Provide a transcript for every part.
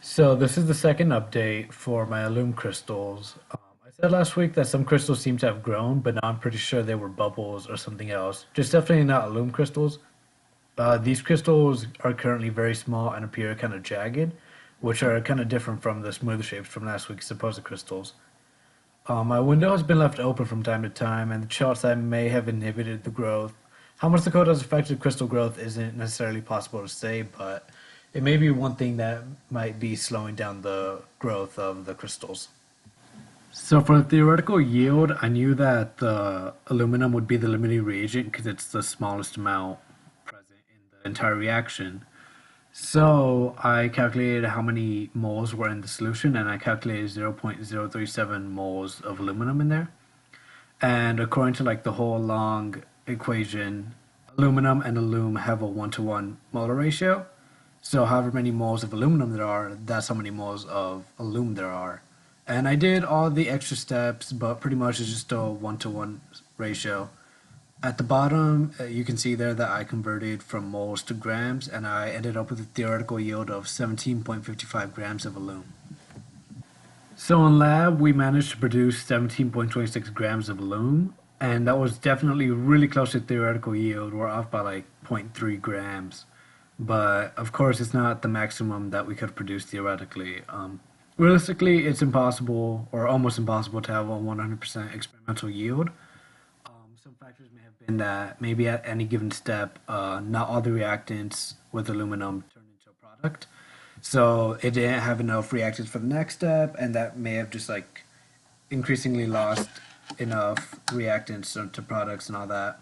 So this is the second update for my Alum crystals. I said last week that some crystals seem to have grown, but now I'm pretty sure they were bubbles or something else. Just definitely not Alum crystals. These crystals are currently very small and appear kind of jagged, which are kind of different from the smooth shapes from last week's supposed crystals. My window has been left open from time to time, and the charts I may have inhibited the growth. How much the code has affected crystal growth isn't necessarily possible to say, but it may be one thing that might be slowing down the growth of the crystals. So for the theoretical yield, I knew that the aluminum would be the limiting reagent because it's the smallest amount present in the entire reaction. So I calculated how many moles were in the solution, and I calculated 0.037 moles of aluminum in there. And according to like the whole long equation, aluminum and alum have a 1-to-1 molar ratio. So however many moles of aluminum there are, that's how many moles of alum there are. And I did all the extra steps, but pretty much it's just a 1-to-1 ratio. At the bottom, you can see there that I converted from moles to grams, and I ended up with a theoretical yield of 17.55 grams of alum. So in lab, we managed to produce 17.26 grams of alum, and that was definitely really close to theoretical yield. We're off by like zero point 0.3 grams. But of course, it's not the maximum that we could produce theoretically. Realistically, it's impossible or almost impossible to have a 100% experimental yield. Some factors may have been that maybe at any given step, not all the reactants with aluminum turned into a product. So it didn't have enough reactants for the next step, and that may have just like increasingly lost enough reactants to products and all that.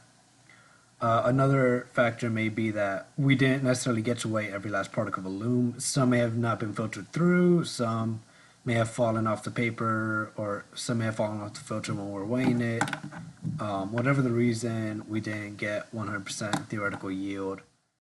Another factor may be that we didn't necessarily get to weigh every last particle of alum. Some may have not been filtered through, some may have fallen off the paper, or some may have fallen off the filter when we're weighing it. Whatever the reason, we didn't get 100% theoretical yield.